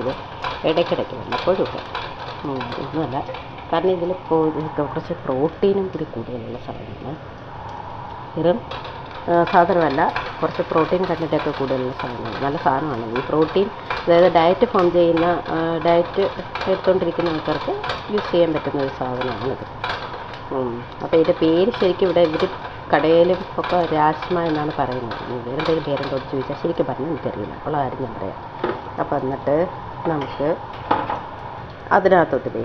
ഇത് ഇടയ്ക്കിടയ്ക്ക് വല്ലപ്പോഴും ഒക്കെ ഒന്നുമല്ല. കാരണം ഇതിൽ കുറച്ച് പ്രോട്ടീനും കൂടി കൂടുതലുള്ള സാധനമാണ്. വെറും സാധനമല്ല, കുറച്ച് പ്രോട്ടീൻ കണ്ടൻറ്റൊക്കെ കൂടുതലുള്ള സാധനമാണ്. നല്ല സാധനമാണ് ഈ പ്രോട്ടീൻ. അതായത് ഡയറ്റ് ഫോം ചെയ്യുന്ന, ഡയറ്റ് എടുത്തുകൊണ്ടിരിക്കുന്ന ആൾക്കാർക്ക് യൂസ് ചെയ്യാൻ പറ്റുന്ന ഒരു സാധനമാണിത്. അപ്പോൾ ഇതിൻ്റെ പേര് ശരിക്കും ഇവിടെ ഇവർ കടയിലും ഒക്കെ രാജ്മ എന്നാണ് പറയുന്നത്. വേറെ എന്തെങ്കിലും പേരെന്തോ ചോദിച്ചാൽ ശരിക്കും പറഞ്ഞാൽ എനിക്കറിയില്ല. ഉള്ള കാര്യം ഞാൻ പറയാം. അപ്പോൾ എന്നിട്ട് നമുക്ക് അതിനകത്തോട്ട്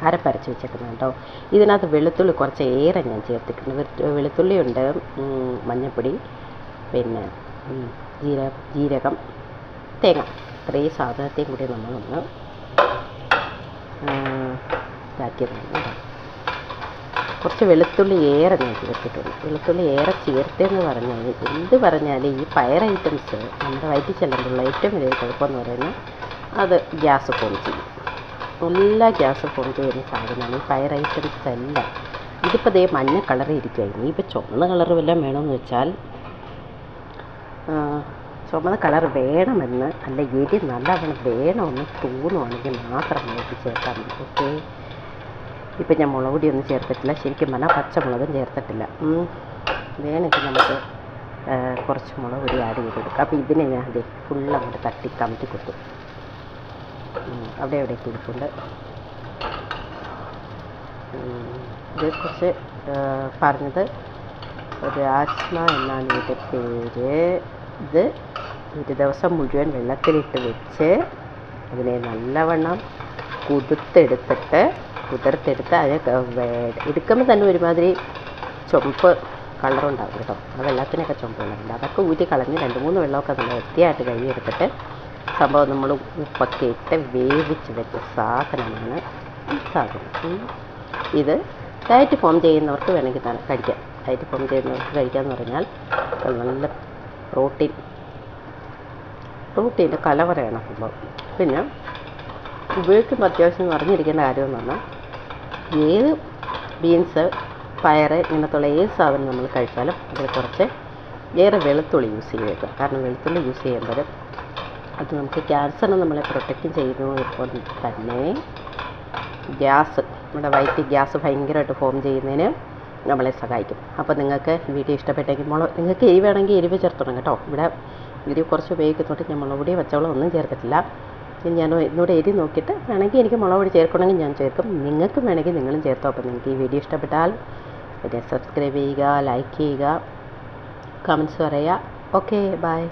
അരപ്പരച്ച് വെച്ചേക്കുന്നത് കേട്ടോ. ഇതിനകത്ത് വെളുത്തുള്ളി കുറച്ച് ഏറെ ഞാൻ ചേർത്തിട്ടുണ്ട്. വെളുത്തുള്ളിയുണ്ട്, മഞ്ഞൾപ്പൊടി, പിന്നെ ജീരകം, തേങ്ങ, ഇത്രയും സാധനത്തെയും കൂടി നമ്മളൊന്ന് ഇതാക്കിയതാണ്. കുറച്ച് വെളുത്തുള്ളി ഏറെ ഞാൻ ചേർത്തിട്ടുണ്ട്. വെളുത്തുള്ളി ഏറെ ചേർത്തെന്ന് പറഞ്ഞാൽ എന്ത് പറഞ്ഞാൽ ഈ പയർ ഐറ്റംസ് നമ്മുടെ വയറ്റിൽ ചെല്ലുമ്പോഴുള്ള ഏറ്റവും വലിയ കുഴപ്പമെന്ന് പറയുന്നത് അത് ഗ്യാസ് ഫോം ചെയ്യും. എല്ലാ ഗ്യാസ് ഫോം ചെയ്യുന്ന സാധനമാണ് ഈ പയർ ഐറ്റംസ് എല്ലാം. ഇതിപ്പോൾ ദേ മഞ്ഞ കളറിൽ ഇരിക്കുകയായിരുന്നു. ഇനിയിപ്പോൾ ചുവന്ന കളർ വല്ലതും വേണമെന്ന് വെച്ചാൽ ചുമന്ന കളർ വേണമെന്ന് അല്ല, എരി നല്ലവണ്ണം വേണമെന്ന് തോന്നുവാണെങ്കിൽ മാത്രം നമുക്ക് ചേർത്താൽ മതി. ഓക്കെ, ഇപ്പം ഞാൻ മുളക് പൊടിയൊന്നും ചേർത്തിട്ടില്ല. ശരിക്കും പറഞ്ഞാൽ പച്ചമുളകും ചേർത്തിട്ടില്ല. വേണമെങ്കിൽ നമുക്ക് കുറച്ച് മുളക് പൊടി ആഡ് ചെയ്ത് കൊടുക്കാം. അപ്പോൾ ഇതിനെ ഞാൻ അതെ ഫുള്ള് അങ്ങോട്ട് കമത്തി കൊടുത്തു. അവിടെ എവിടെയൊക്കെ ഇരിപ്പുണ്ട്. ഇത് കുറച്ച് പറഞ്ഞത് രാജ്മ എന്നാണ് ഇതിൻ്റെ പേര്. ഇത് ഒരു ദിവസം മുഴുവൻ വെള്ളത്തിലിട്ട് വെച്ച് അതിനെ നല്ലവണ്ണം കുതിർത്തെടുത്ത് അത് എടുക്കുമ്പോൾ തന്നെ ഒരുമാതിരി ചുമപ്പ് കളറുണ്ടാകും കേട്ടോ. ആ വെള്ളത്തിനൊക്കെ ചുമപ്പ് കളറുണ്ട്. അതൊക്കെ ഊറ്റി കളഞ്ഞ് 2-3 വെള്ളമൊക്കെ നല്ല വൃത്തിയായിട്ട് കഴുകിയെടുത്തിട്ട് സംഭവം നമ്മൾ ഉപ്പൊക്കെ ഇട്ട് വേവിച്ച് വെച്ച സാധനമാണ് ഈ സാധനം. ഇത് ഡയറ്റ് ഫോം ചെയ്യുന്നവർക്ക് വേണമെങ്കിൽ കഴിക്കാം. ഡയറ്റ് ഫോം ചെയ്യുന്നവർക്ക് കഴിക്കാമെന്ന് പറഞ്ഞാൽ നല്ല പ്രോട്ടീൻ്റെ കലവറയാണ് സംഭവം. പിന്നെ ഉപയോഗിക്കുമ്പോൾ അത്യാവശ്യം അറിഞ്ഞിരിക്കേണ്ട കാര്യമെന്ന് പറഞ്ഞാൽ ഏത് ബീൻസ്, പയർ, ഇങ്ങനത്തുള്ള ഏത് സാധനം നമ്മൾ കഴിച്ചാലും അതിൽ കുറച്ച് ഏറെ വെളുത്തുള്ളി യൂസ് ചെയ്യുക. കാരണം വെളുത്തുള്ളി യൂസ് ചെയ്യുമ്പോൾ അത് നമുക്ക് ക്യാൻസറിനെ നമ്മളെ പ്രൊട്ടക്റ്റ് ചെയ്യുന്നതിപ്പോൾ തന്നെ നമ്മുടെ വയറ്റിൽ ഗ്യാസ് ഭയങ്കരമായിട്ട് ഫോം ചെയ്യുന്നതിന് നമ്മളെ സഹായിക്കും. അപ്പോൾ നിങ്ങൾക്ക് വീഡിയോ ഇഷ്ടപ്പെട്ടെങ്കിൽ നിങ്ങൾക്ക് എരിവ് വേണമെങ്കിൽ എരിവ് ചേർത്തോണം കേട്ടോ. ഇവിടെ എരിവ് കുറച്ച് ഉപയോഗിക്കുന്നതുകൊണ്ട് ഞാൻ മുളക് പൊടി, പച്ചവെള്ളം ഒന്നും ചേർത്തിട്ടില്ല. ഞാൻ ഇന്നൂടെ എരി നോക്കിയിട്ട് വേണമെങ്കിൽ എനിക്ക് മുളക് പൊടി ചേർക്കണമെങ്കിൽ ഞാൻ ചേർക്കും. നിങ്ങൾക്കും വേണമെങ്കിൽ നിങ്ങളും ചേർത്തോ. അപ്പോൾ നിങ്ങൾക്ക് ഈ വീഡിയോ ഇഷ്ടപ്പെട്ടാൽ പിന്നെ സബ്സ്ക്രൈബ് ചെയ്യുക, ലൈക്ക് ചെയ്യുക, കമൻറ്റ്സ് പറയുക. Okay, by.